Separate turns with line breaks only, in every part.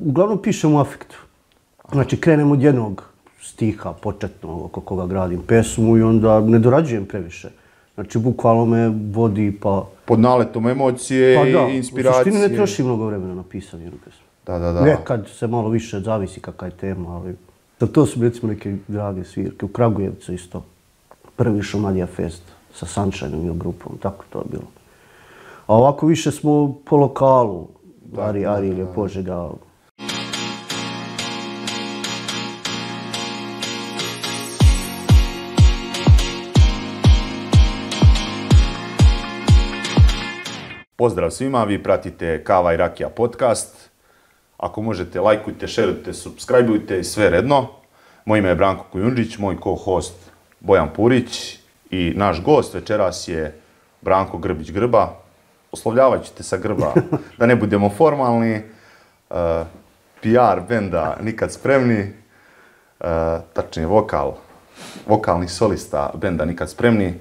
Uglavnom pišem u afektu. Znači, krenem od jednog stiha početnog oko koga gradim pesmu i onda ne dorađujem previše. Znači, bukvalno me vodi pa...
Pod naletom emocije i inspiracije.
Pa da, u suštini ne troši mnogo vremena na pisanje jednu pesmu.
Da.
Nekad se malo više zavisi kakva je tema, ali... To su recimo neke drage svirke. U Kragujevcu isto. Prvi Šumadija Fest sa Sunshineom i grupom, tako to je bilo. A ovako više smo po lokalu. Arilje, Požega.
Pozdrav svima, vi pratite Kava i Rakija podcast. Ako možete, lajkujte, šerujte, subscribeujte i sve redno. Moje ime je Branko Kujundžić, moj co-host Bojan Purić i naš gost večeras je Branko Grbić-Grba. Oslovljavat ćete sa Grba, da ne budemo formalni. PR benda Nikad spremni, tačnije vokalni solista benda Nikad spremni.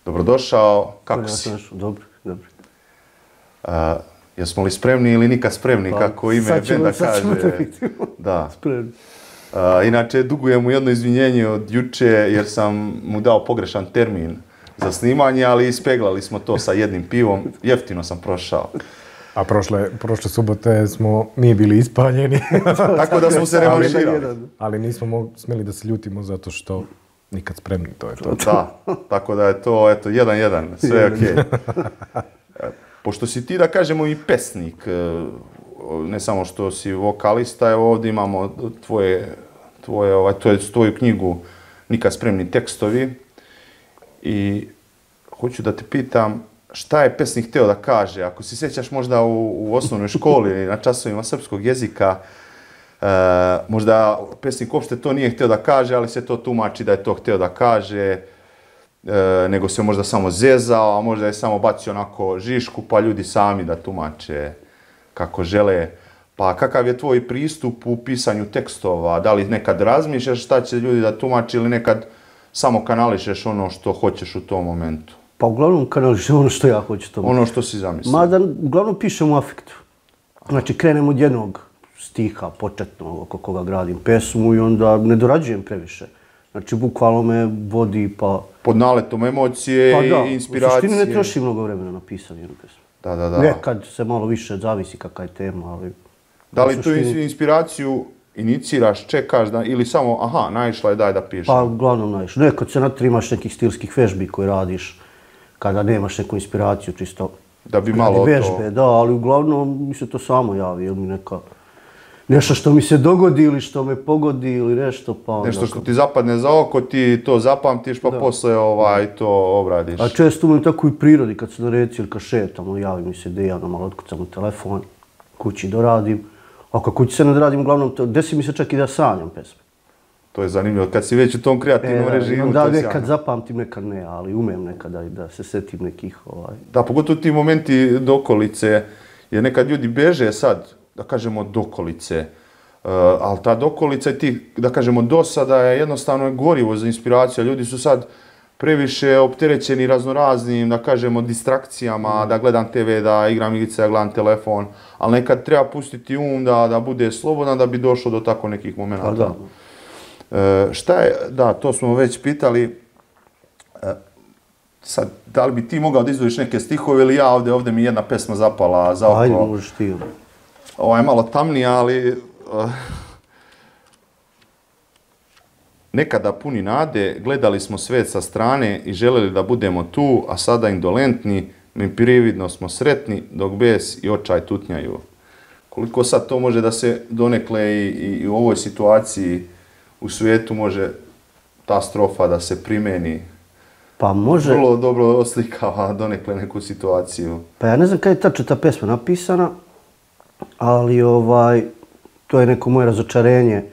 Dobrodošao, kako si?
Dobro.
Jesmo li spremni ili nikad spremni, kako ime benda kaže. Da.
Spremni.
Inače, dugujem mu jedno izvinjenje od juče jer sam mu dao pogrešan termin za snimanje, ali ispeglali smo to sa jednim pivom. Jeftino sam prošao.
A prošle subote smo mi bili ispaljeni.
Tako da smo se revanširali.
Ali nismo smjeli da se ljutimo zato što nikad spremni, to je to.
Da, tako da je to, eto, 1-1, sve je okej. Pošto si ti, da kažemo, i pesnik, ne samo što si vokalista, evo ovdje imamo tvoju knjigu Nikad spremni tekstovi i hoću da te pitam šta je pesnik htio da kaže. Ako se sjećaš možda u osnovnoj školi na časovima srpskog jezika, možda pesnik uopšte to nije htio da kaže, ali se to tumači da je to htio da kaže, nego se možda samo zezao, a možda je samo bacio onako žišku, pa ljudi sami da tumače kako žele. Pa kakav je tvoj pristup u pisanju tekstova? Da li nekad razmišljaš šta će ljudi da tumače ili nekad samo kanališeš ono što hoćeš u tom momentu?
Pa uglavnom kanališem ono što ja hoću to.
Ono što si zamislio?
Mada uglavnom pišem u afektu. Znači, krenem od jednog stiha početnog oko koga gradim pesmu i onda ne dorađujem previše. Znači, bukvalno me vodi pa...
Pod naletom emocije i inspiracije.
U suštini ne troši mnogo vremena na pisanje jednu pesmu.
Da.
Nekad se malo više zavisi kakva je tema, ali...
Da li tu inspiraciju iniciraš, čekaš ili samo, naišla je, daj da pišem?
Pa uglavnom naišla. Nekad se imaš nekih stilskih vežbi koje radiš kada nemaš neku inspiraciju, čisto...
Da bi malo
vežbe, da, ali uglavnom mi se to samo javi, ili mi nešto što mi se dogodi ili što me pogodi ili nešto pa onda...
Nešto što ti zapadne za oko, ti to zapamtiš pa posle to obradiš.
A često imam tako i prirodi kad se na reci ili kad šetam, javi mi se ideja, malo otkucam u telefon, kući doradim. Ako kući se ne doradim, uglavnom desi mi se čak i da sanjam pesme.
To je zanimljivo, kad si već u tom kreativnom režimu.
Da, nekad zapamtim, nekad ne, ali umem nekada da se setim nekih...
Da, pogotovo ti momenti dokolice, jer nekad ljudi beže sad, da kažemo, dokolice, ali ta dokolica i ti, da kažemo, dosada je jednostavno gorivo za inspiraciju. Ljudi su sad previše opterećeni raznoraznim, da kažemo, distrakcijama, da gledam TV, da igram igrice, da gledam telefon, ali nekad treba pustiti da bude slobodan da bi došlo do tako nekih momenata. Šta je, da, to smo već pitali, sad, da li bi ti mogao da izdvojiš neke stihove ili ja ovdje mi jedna pesma zapala za oko.
Ajde, možeš ti.
Ovo je malo tamnija, ali... Nekada puni nade, gledali smo svet sa strane i željeli da budemo tu, a sada indolentni, mi prividno smo sretni, dok bes i očaj tutnjaju. Koliko sad to može da se donekle i u ovoj situaciji u svijetu može ta strofa da se primeni?
Pa može...
Vrlo dobro oslikava donekle neku situaciju.
Pa ja ne znam kada je tačno ta pesma napisana, ali to je neko moje razočarenje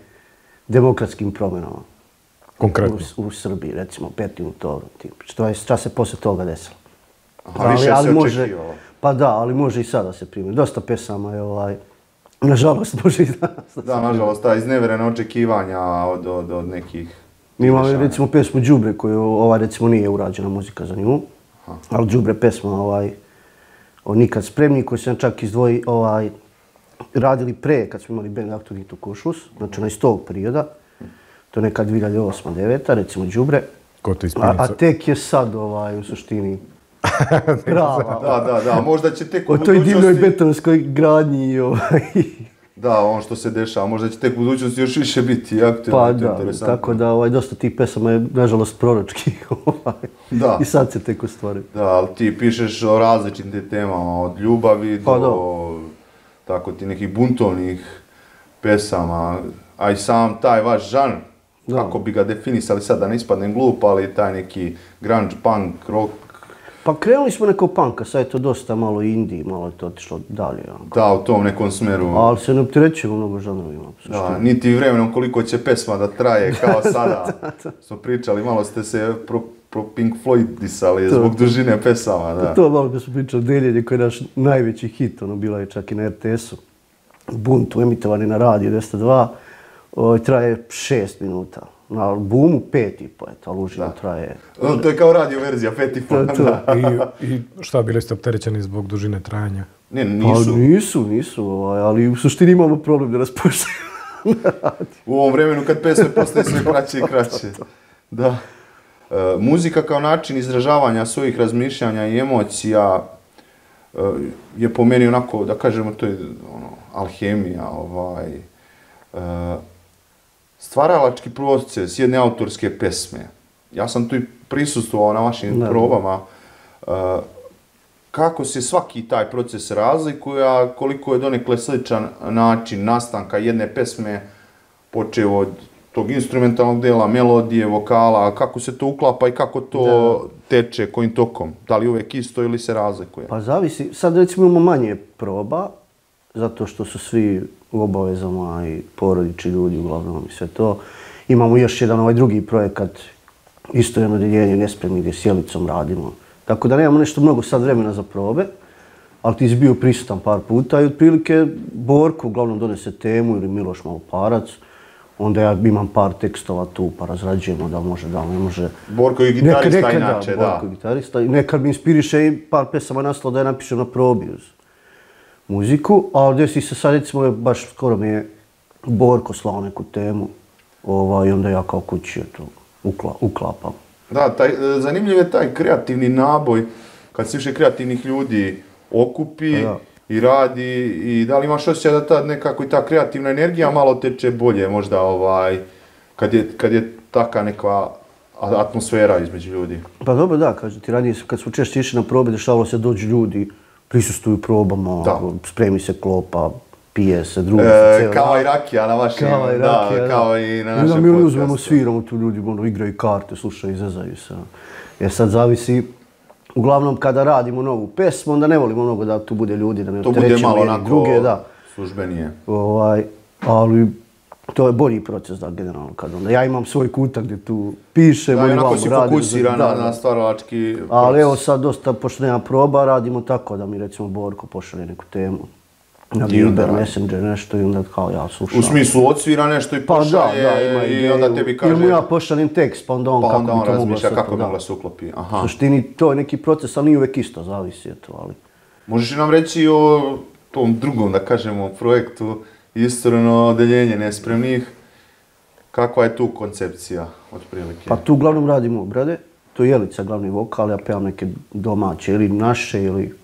demokratskim promjenama.
Konkretno?
U Srbiji, recimo, 5. oktobra. Šta se posle toga desilo?
Više se očekivalo.
Pa da, ali može i sada se primjeni. Dosta pesama je, nažalost, može i danas.
Da, nažalost, ta izneverena očekivanja od nekih...
Mi imamo, recimo, pesmu Đubre, koju, recimo, nije urađena muzika za nju, ali Đubre pesma, o Nikad spremni, koju sam čak izdvoji, radili pre, kad smo imali band Aktualni Kušus, znači iz tog perioda, to je neka 2008-2009, recimo Đubre,
Ko to ispunicu?
a tek je sad u suštini prava.
Da, možda će tek u
O toj divnoj
budućnosti...
betonskoj gradnji i
Da, ono što se dešava, možda će tek u budućnosti još više biti aktivno,
pa
to je
da,
interesantno.
tako da dosta tih pesama je nažalost proročkih
Da.
i sad se tek ostvari.
Da, ali ti pišeš o različitim temama, od ljubavi
Pa
do tako ti nekih buntovnih pesama, a i sam taj vaš žanr, kako bi ga definisali sad, da ne ispadnem glup, ali taj neki grunge, punk, rock.
Pa krenuli smo neko punka, sad je to dosta malo indie, malo je to otišlo dalje.
Da, u tom nekom smeru.
Ali se ne opterećujemo mnogo žanrovima.
Da, niti vremenom koliko će pesma da traje, kao sada. Smo pričali, malo ste se pro Pink Floydisali zbog dužine pesama. Da.
To malo da smo pričali, Deljenje koji je naš najveći hit, bila je čak i na RTS-u. Buntu, emitovani na radiju 202, traje 6 minuta. Na albumu 5,5, ali uživo traje...
To je kao radio verzija, 5,5.
I šta, bili ste opterećeni zbog dužine trajanja?
Ne, nisu.
Pa nisu, ali u suštini imamo problem da nas puštaju na radiju.
U ovom vremenu kad pesme postaje sve kraće i kraće. Da. Muzika kao način izražavanja svojih razmišljanja i emocija je po meni onako, da kažemo, to je alhemija, stvaralački proces jedne autorske pesme. Ja sam tu i prisustvovao na vašim probama. Kako se svaki taj proces razlikuje, a koliko je donekle sličan način nastanka jedne pesme, počeo od tog instrumentalnog dela, melodije, vokala, kako se to uklapa i kako to teče, kojim tokom? Da li uvijek isto ili se razlikuje?
Pa zavisi. Sad recimo imamo manje proba, zato što su svi u obavezama i porodični ljudi uglavnom i sve to. Imamo još jedan drugi projekat, Istojno odeljenje nespremni gdje s Jelicom radimo. Tako da nemamo nešto mnogo sad vremena za probe, ali ti si bio prisutan par puta i otprilike Borko uglavnom donese temu ili Miloš Maloparac. Onda ja imam par tekstova tu pa razrađujemo da može, da ne može.
Borko je gitarista inače, da.
Borko je gitarista i nekad mi inspiriše i par pesama nastalo da je napišem na probi uz muziku, ali desi se sad recimo baš skoro mi je Borko slao neku temu i onda ja kao kući to uklapam.
Da, zanimljiv je taj kreativni naboj kad se više kreativnih ljudi okupi i radi i da li imaš osjećaj da tad nekako i ta kreativna energija malo teče bolje možda kad je taka neka atmosfera između ljudi?
Pa dobro da, kažem ti, ranije kad smo češće išli na probe dešavalo se dođu ljudi, prisustuju probama, spremi se klopa, pije se, drugi se cijelo.
Kao i rakija na vašim, kao i na našem podcastu.
Mi uzmemo, sviramo tu ljudi, igraju karte, slušaju, izezaju se. Jer sad zavisi, uglavnom kada radimo novu pesmu, onda ne volimo mnogo da tu bude ljudi, da ne opterećemo jedni druge.
To bude malo onako službenije.
Ali to je bolji proces, da, generalno, kad onda ja imam svoj kutak gdje tu pišem,
oni vamo radimo. Da, onako si fokusiran na stvaralački proces.
Ali evo sad dosta, pošto nema proba, radimo tako da mi recimo Borko pošalje neku temu. Na Viber, Messenger, nešto i onda kao ja slušam.
U smislu odsvira nešto i pošalje i onda tebi kaže...
Ili mu ja pošaljem tekst, pa onda on kako bi to moglo
razmišlja kako bi mogla se uklopi.
U suštini to je neki proces, ali nije uvijek isto, zavisi je to, ali...
Možeš li nam reći o tom drugom, da kažemo, projektu Istojno odeljenje nespremnih? Kakva je tu koncepcija, otprilike?
Pa tu uglavnom radimo obrade, to je Jelica glavni vokal, ja pevam neke domaće ili naše ili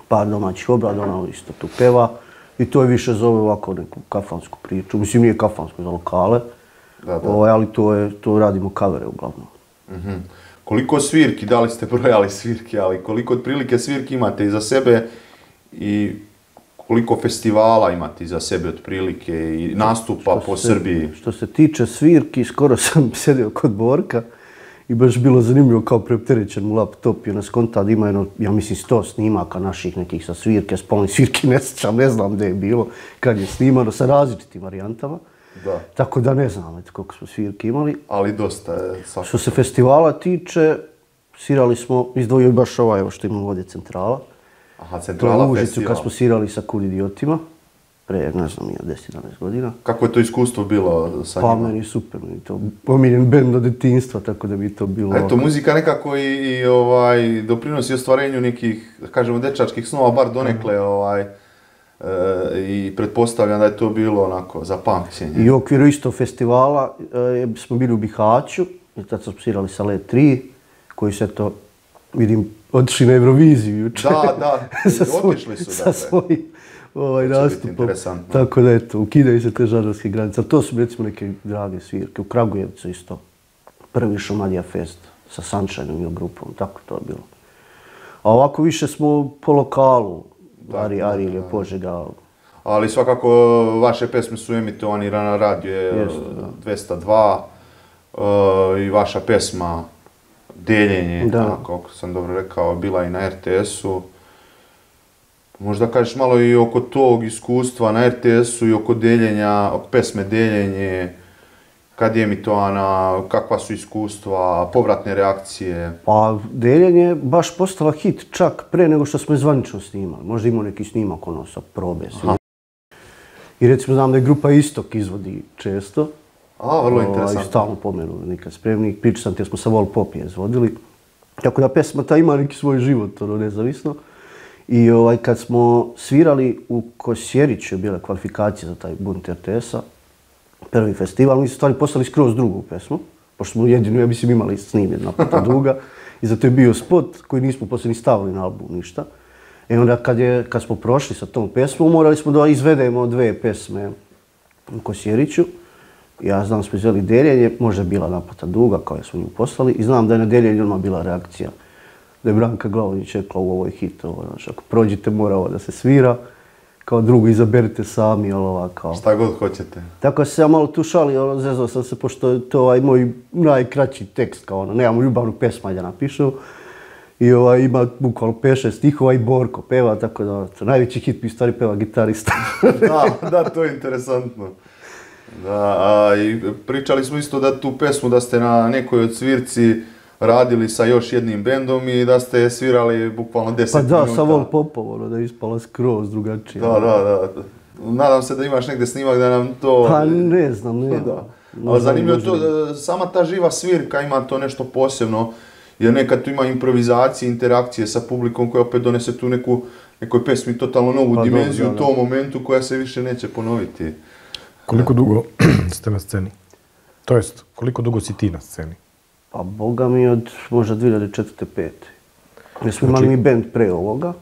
par domaćih obrada, ona isto tu peva. I to je više zove ovako neku kafansku priču. Mislim, nije kafansko za lokale, ali to radimo kavere uglavnom.
Koliko svirki, da li ste brojali svirki, ali koliko otprilike svirki imate iza sebe i koliko festivala imate iza sebe otprilike i nastupa po Srbiji?
Što se tiče svirki, skoro sam sjedio kod Borka i baš bilo zanimljivo kao preopterećen mu laptop i ona skonta da ima ja mislim 100 snimaka naših nekih sa svirke, spolnih svirki, ne znam gdje je bilo kad je snimano sa različitim varijantama. Tako da ne znam koliko smo svirki imali.
Ali dosta je.
Što se festivala tiče, svirali smo, izdvojio baš što imamo ovdje Centrala.
Aha, Centrala festival.
To je u Užicu kad smo svirali sa Kud idiotima. Pre, ne znam, 10-11 godina.
Kako je to iskustvo bilo sa njima?
Pa meni super, meni to omiljen bend od detinjstva, tako da bi to bilo...
Eto, muzika nekako i doprinosi ostvarenju nekih, da kažemo, dečačkih snova, bar donekle, i pretpostavljam da je to bilo onako za pamćenje.
I u okviru isto festivala smo bili u Bihaću i tad smo svirali sa LED 3 koji se to, vidim, otišli na Euroviziju juče.
Da, otišli su.
Sa svojim nastupom.
Interesantno.
Tako da eto, ukidaju se te žanrovske granice. Ali to su recimo neke drage svirke. U Kragujevcu isto. Prvi Šumadija Fest sa Sunshineom i grupom. Tako to je bilo. A ovako više smo po lokalu. Arilje, Požega.
Ali svakako vaše pesme su emitovani na radio 202 i vaša pesma Deljenje, kako sam dobro rekao, bila i na RTS-u. Možda kažeš malo i oko tog iskustva na RTS-u i oko deljenja, oko pesme Deljenje, kad je emitovana, kakva su iskustva, povratne reakcije?
Pa Deljenje je baš postala hit čak pre nego što smo je zvanično snimali. Možda imao neki snimak ono sa probe. I recimo znam da je grupa Istok izvodi često.
Vrlo interesantno.
Stalno pomenu Nikad spremnik. Pričao sam te smo sa Vol Popije izvodili. Tako da pesma ta ima neki svoj život, nezavisno. I kad smo svirali u Kosjeriću je bila kvalifikacija za taj bunt RTS-a. Prvi festival, mi smo stvari poslali skroz drugu pesmu, pošto smo jedinu, ja mislim, imali snimljen Naplata duga. I zato je bio spot koji nismo poslije ni stavili na album, ništa. I onda kad smo prošli sa tom pesmom, morali smo da izvedemo 2 pesme u Kosjeriću. Ja znam smo izveli Deljenje, možda je bila Naplata duga koja smo nju poslali. I znam da je na Deljenju odmah bila reakcija. Da je Branka Glavonić rekla u ovoj hitu, ako prođete mora ovo da se svira. Kao drugo, izaberite sami, kao...
Šta god hoćete.
Tako se ja malo tu šalio, zezao sam se, pošto je to moj najkraći tekst, kao nemamo ljubavnu pesmu, da napišu. I ima bukvalno 5-6 stihova i Borko peva, tako da najveći hit mi stvari peva gitarista.
Da, to je interesantno. I pričali smo isto da tu pesmu, da ste na nekoj od svirci radili sa još jednim bendom i da ste svirali bukvalno 10 minuta.
Pa da, sa Vol Popov, da je ispala skroz drugačije.
Da. Nadam se da imaš negdje snimak da nam to...
Pa ne znam, ne.
Ali zanimljivo to, sama ta živa svirka ima to nešto posebno, jer nekad tu ima improvizacije, interakcije sa publikom koja opet donese tu nekoj pesmi totalno novu dimenziju u tom momentu koja se više neće ponoviti.
Koliko dugo ste na sceni? To jest, koliko dugo si ti na sceni?
Pa boga mi od možda 2004-2005. Mi smo imali mi band pre ovoga.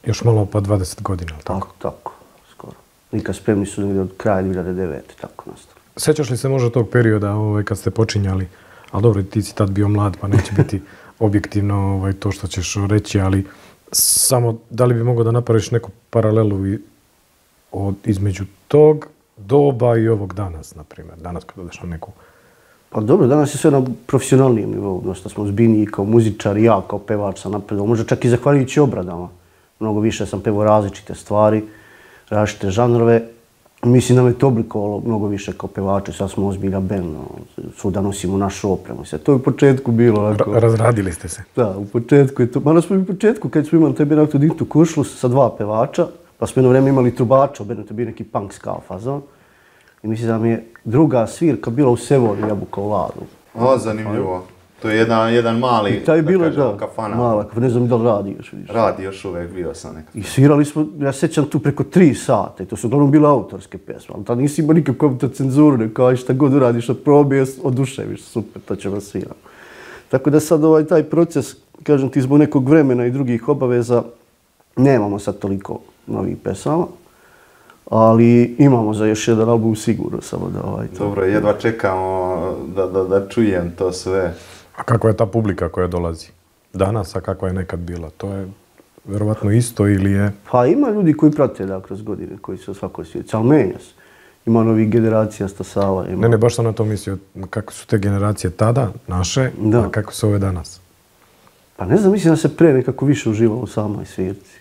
Još malo pa 20 godina, tako?
Tako, skoro. Nikad spremni su negdje od kraja 2009. tako nastali.
Sjećaš li se možda tog perioda kad ste počinjali, ali dobro, ti si tad bio mlad pa neće biti objektivno to što ćeš reći, ali samo da li bi mogao da napraviš neku paralelu između tog doba i ovog danas, na primjer, danas kad odeš na neku...
Pa dobro, danas je sve na profesionalnijem nivou, dosta smo zbiljniji kao muzičar, ja kao pevač sam napredao, možda čak i zahvaljujući obradama. Mnogo više sam pevao različite stvari, različite žanrove. Mislim da me to oblikovalo mnogo više kao pevače, sad smo ozbiljan band, svuda nosimo našu opremu. To je u početku bilo...
Razradili ste se.
Da, u početku je to. Malo smo i u početku, kad smo imali taj band Auto Dintu Kuršlu sa 2 pevača, pa smo jedno vreme imali trubača, to je bio neki punk ska fazon. I mislim da mi je druga svirka bila u Sevori, Jabuka u Ladu.
Zanimljivo. To je jedan mali, kafana.
Mala, ne znam da li radi još.
Radi još uvijek, bio sam nekako.
I svirali smo, ja sjećam tu preko 3 sata i to su uglavnom bile autorske pjesme, ali tada nisi imao nikakvu cenzuru, kao šta god uradiš od probe, oduševiš, super, to ćemo svirati. Tako da sad taj proces, kažem ti, zbog nekog vremena i drugih obaveza, nemamo sad toliko novih pesama. Ali imamo za još jedan album sigurno, samo da
Dobro, jedva čekamo da čujem to sve.
A kakva je ta publika koja dolazi danas, a kakva je nekad bila? To je vjerovatno isto ili je...
Pa ima ljudi koji prate kroz godine, koji su svakoj svijeći, ali menja se. Ima novih generacija Stasala.
Ne, baš sam na to mislio. Kako su te generacije tada, naše, a kako su ove danas?
Pa ne znam, mislim da se pre nekako više uživalo u samoj svirci.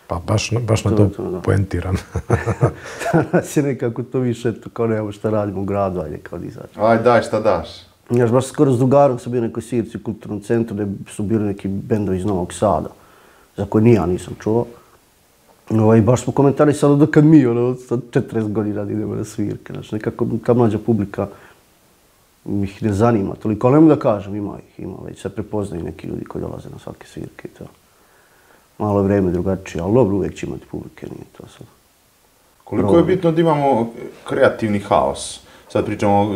Pa baš na to poentiram.
Danas je nekako to više, kao nemamo šta radimo u gradu, ajde kao izaći.
Aj, daj šta daš.
Ja baš skoro s drugarom sam bio na nekoj svirci u kulturnom centru gdje su bili neki bendovi iz Novog Sada, za koje ni ja nisam čuo. I baš smo komentarisali da kad mi, sad 40 godina idemo na svirke. Znači, nekako ta mlađa publika ih ne zanima toliko, ali ne mogu da kažem, ima već se prepoznaju neki ljudi koji dolaze na svake svirke i to. Malo je vrijeme drugačije, ali dobro, uvijek će imati publike, nije to sad.
Koliko je bitno da imamo kreativni haos? Sad pričamo,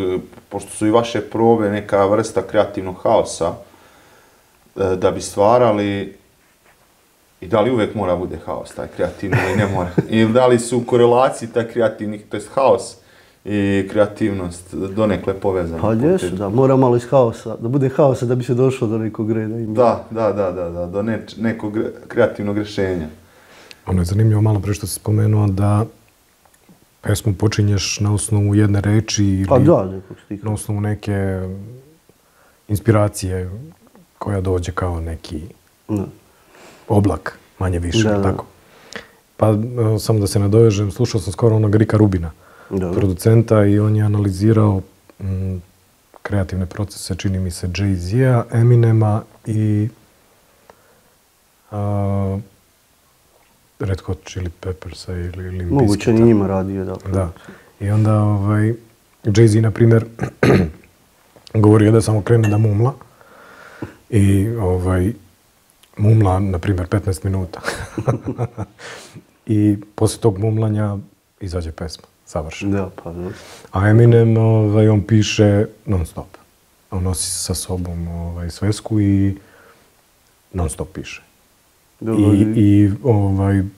pošto su i vaše probe neka vrsta kreativnog haosa, da bi stvarali, i da li uvijek mora bude haos, taj kreativni ili ne mora? Ili da li su u korelaciji taj kreativni, to jest haos i kreativnost donekle povezani?
Pa jesu, da, mora malo iz haosa, da bude haosa da bi se došlo do nekog reda.
Da, do nekog kreativnog rješenja.
Ono je zanimljivo malo pre što si spomenuo da pesmu počinješ na osnovu jedne reči ili na osnovu neke inspiracije koja dođe kao neki oblak, manje više, tako. Pa samo da se nadovežem, slušao sam skoro onog Ricka Rubina, producenta, i on je analizirao kreativne procese, čini mi se, Jay-Z-a, Eminema i Red Hot Chili Peppersa ili
moguće ni njima radio, da.
Da. I onda Jay-Z, na primjer, govorio da samo krene da mumla i mumla, na primjer, 15 minuta. I poslije tog mumlanja izađe pesma, savršena.
Da, pa da.
A Eminem, on piše non stop. On nosi sa sobom svesku i non stop piše. I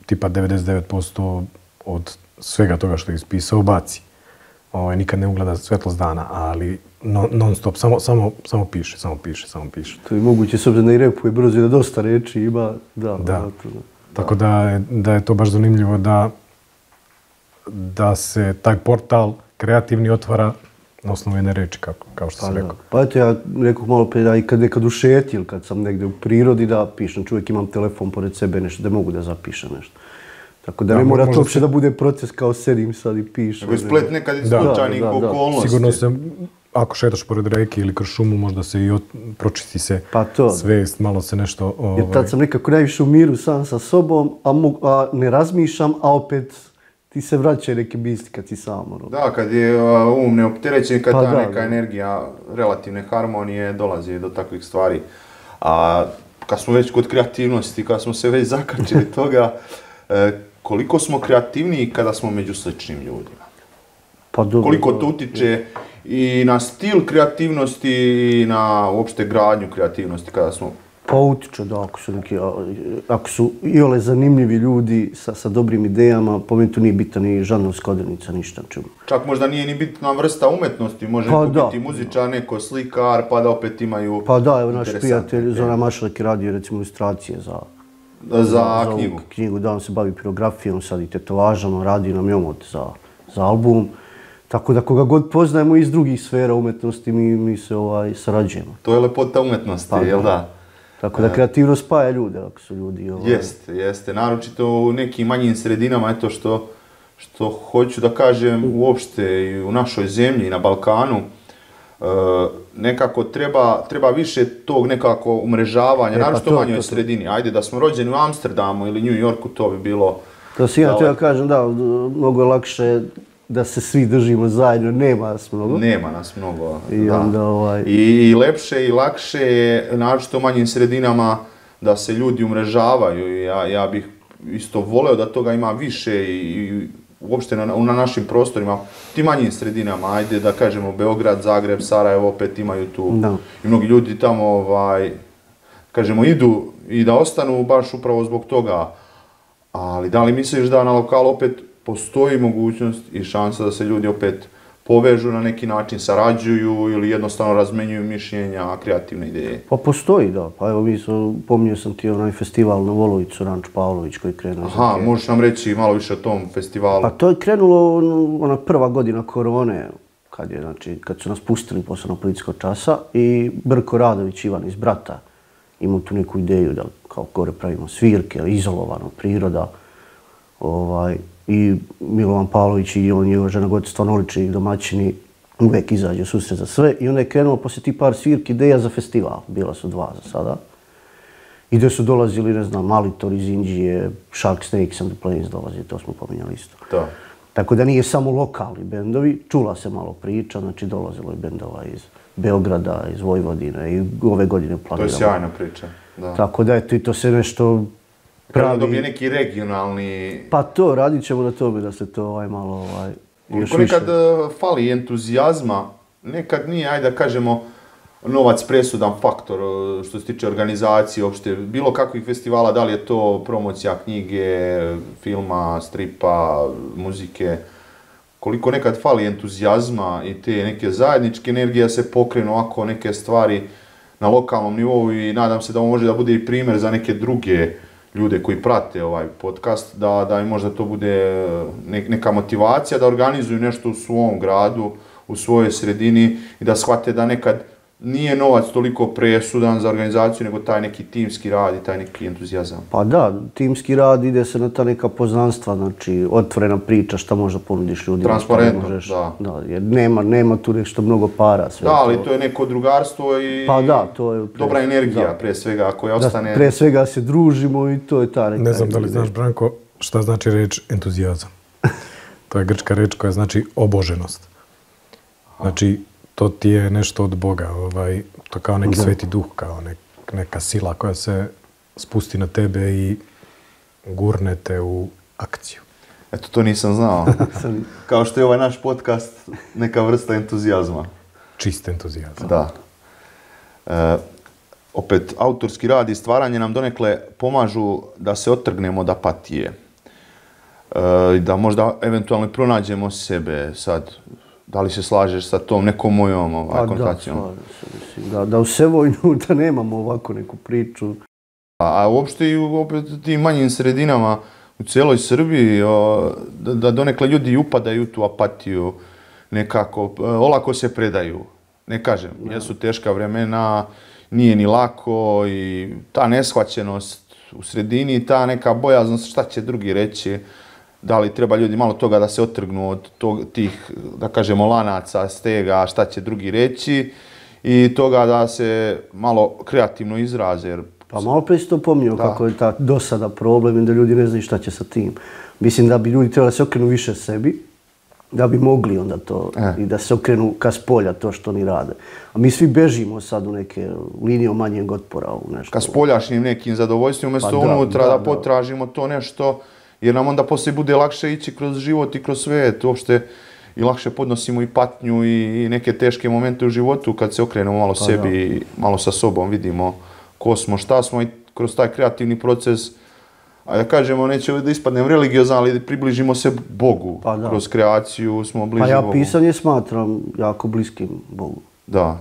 tipa 99% od svega toga što je ispisao baci. Nikad ne ugleda svetlost dana, ali non stop, samo piše.
To je moguće, s obzirom da i repuje brzo i da dosta reči ima. Da.
Tako da je to baš zanimljivo da se taj portal kreativni otvara na osnovu jedne reči, kao što sam rekao.
Pa eto, ja rekao malo prije da i nekad u šetnji ili kad sam negdje u prirodi da pišem. Čovjek imam telefon pored sebe, nešto da mogu da zapišem nešto. Tako da ne mora to uopće da bude proces kao sedim sad i pišem.
Nego splet nekad iz slučajnih okolnosti.
Sigurno se, ako šetaš pored reke ili kroz šumu, možda se i pročisti se svest, malo se nešto...
Jer tad sam nekako najviše u miru sam sa sobom, a ne razmišljam, a opet ti se vraćaju neke misli kad si sam.
Da, kad je um neopterećen, kad ta neka energija relativne harmonije dolazi do takvih stvari. A kad smo već kod kreativnosti, kad smo se već zakačili toga, koliko smo kreativniji kada smo među sličnim ljudima?
Pa dobro.
Koliko to utiče i na stil kreativnosti i na uopšte gradnju kreativnosti kada smo...
Pa utiče, da, ako su iole zanimljivi ljudi sa dobrim idejama, po meni tu nije bitna ni žanrovska odrednica, ništa.
Čak možda nije ni bitna vrsta umetnosti, može biti muzičar, neko slikar, pa da opet imaju...
Pa da, evo naš prijatelj Zoran Mašalek je radio recimo ilustracije
za
knjigu. Da, on se bavi pirografijom, sad i tetovažama, radi nam omot za album. Tako da koga god poznajemo iz drugih sfera umetnosti, mi se sarađujemo.
To je lepota umetnosti, jel da?
Tako da kreativnost spaja ljude, ako su ljudi...
Jeste. Naročito u nekim manjim sredinama, eto što hoću da kažem uopšte i u našoj zemlji i na Balkanu, nekako treba više tog nekako umrežavanja, naročito u manjoj sredini. Ajde, da smo rođeni u Amsterdamu ili New Yorku, to bi bilo...
To si ja treba kažem, da, mnogo je lakše da se svi držimo zajedno, nema nas mnogo.
Nema nas mnogo, da. I lepše i lakše je, naročito u manjim sredinama, da se ljudi umrežavaju. Ja bih isto voleo da toga ima više i uopšte na našim prostorima, tim manjim sredinama, ajde da kažemo Beograd, Zagreb, Sarajevo, opet imaju tu. I mnogi ljudi tamo, kažemo, idu i da ostanu baš upravo zbog toga. Ali da li misliš da na lokalu opet postoji mogućnost i šansa da se ljudi opet povežu na neki način, sarađuju ili jednostavno razmenjuju mišljenja, kreativne ideje?
Pa postoji, da. Pa evo, pominjao sam ti onaj festival na Volovicu, Ranč Pavlović, koji je krenuo.
Aha, možeš nam reći malo više o tom festivalu?
Pa to je krenulo ona prva godina korone, kad su nas pustili posle na policijskog časa, i Brko Radović, Ivan iz Brata, imao tu neku ideju da kao gore pravimo svirke, izolovano, priroda. I Milovan Pavlović i on je žena Gotica Stvanolični domaćini, uvek izađe susret za sve. I onda je krenulo poslije ti par svirki ideja za festival. Bila su 2 za sada. I gdje su dolazili, ne znam, Malitor iz Indije, Shark Snakes and the Plains dolazi, to smo pominjali isto. Tako da nije samo lokalni bendovi, čula se malo priča, znači dolazilo je bendova iz Beograda, iz Vojvodine i ove godine planiramo.
To je sjajna priča, da.
Tako da eto i to se nešto
Pravi... dobije neki regionalni...
Pa to, radit ćemo na tome da se to malo još više...
Nekad fali entuzijazma, nekad nije, ajde da kažemo, novac presudan faktor što se tiče organizacije, uopšte bilo kakvih festivala, da li je to promocija knjige, filma, stripa, muzike. Koliko nekad fali entuzijazma i te neke zajedničke energije se pokrenu ovako neke stvari na lokalnom nivou i nadam se da ovo može da bude i primjer za neke druge ljude koji prate ovaj podcast, da im možda to bude neka motivacija da organizuju nešto u svom gradu, u svojoj sredini i da shvate da nekad nije novac toliko presudan za organizaciju, nego taj neki timski rad i taj neki entuzijazam.
Pa da, timski rad ide se na ta neka poznanstva, znači otvorena priča šta možda ponudiš ljudima.
Transparentno, da.
Jer nema tu nešto mnogo para. Sve
da, ali to je neko drugarstvo i
pa da, to je
dobra energija, pre svega, koja ostane...
Pre svega se družimo i to je ta neka...
Ne znam da li znaš, Branko, šta znači reč entuzijazam. To je grčka reč koja znači oboženost. Znači, to ti je nešto od Boga, to kao neki sveti duh, kao neka sila koja se spusti na tebe i gurne te u akciju.
Eto, to nisam znao. Kao što je ovaj naš podcast neka vrsta entuzijazma.
Čist entuzijazam.
Da. Opet, autorski rad i stvaranje nam donekle pomažu da se otrgnemo od apatije. Da možda eventualno pronađemo sebe sad. Da li se slažeš sa tom nekom mojom kontacijom?
Da, slažem se. Mislim, da u Sevojnu da nemamo ovako neku priču.
A uopšte i u tim manjim sredinama u cijeloj Srbiji, da donekle ljudi upadaju u tu apatiju, nekako, olako se predaju. Ne kažem, jesu teška vremena, nije ni lako i ta neshvaćenost u sredini, ta neka bojaznost šta će drugi reći. Da li treba ljudi malo toga da se otrgnu od tih, da kažemo, lanaca, stega, šta će drugi reći i toga da se malo kreativno izraze. Jer...
Pa malo pre si to pominjao kako je ta dosada problem i da ljudi ne znaju šta će sa tim. Mislim da bi ljudi trebali da se okrenu više sebi, da bi mogli onda to i da se okrenu ka spolja to što oni rade. A mi svi bežimo sad u neke linije manjeg otpora u nešto.
Ka spoljašnjim nekim zadovoljstvima, umjesto unutra da potražimo to nešto. Jer nam onda poslije bude lakše ići kroz život i kroz svijet, uopšte i lakše podnosimo i patnju i neke teške momente u životu kad se okrenemo malo sebi i malo sa sobom vidimo ko smo, šta smo i kroz taj kreativni proces, a da kažemo, neće da ispadnem religiozan, ali približimo se Bogu. Kroz kreaciju smo bliži Bogu.
Pa ja pisanje smatram jako bliskim Bogu.
Da.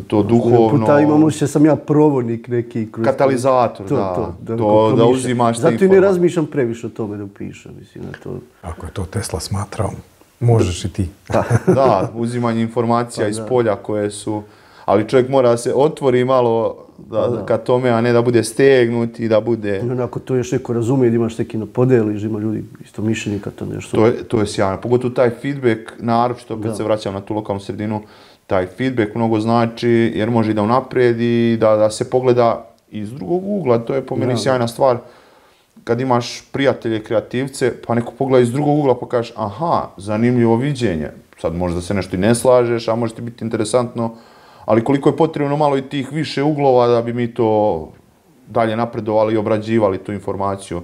To duhovno...
Puta imam osjećaj sam ja provodnik neki...
Katalizator, to da uzimaš te informacije.
Zato i ne razmišljam previše o tome da pišem, mislim, to...
Ako je to Tesla smatrao, možeš i ti.
Da, uzimanje informacija iz polja koje su... Ali čovjek mora se otvori malo ka tome, a ne da bude stegnut i da bude...
Onako to još neko razumije, da imaš neki na podeliš, ima ljudi isto mišljenika, to nešto...
To je sjajno, pogotovo taj feedback, naročito kad se vraćam na tu lokalnu sredinu, taj feedback mnogo znači jer može i da unaprijedi, da se pogleda iz drugog ugla, to je po meni sjajna stvar. Kad imaš prijatelje, kreativce, pa neko pogleda iz drugog ugla pa kažeš aha, zanimljivo viđenje. Sad možda se nešto i ne slažeš, a može ti biti interesantno, ali koliko je potrebno malo i tih više uglova da bi mi to dalje napredovali i obrađivali tu informaciju.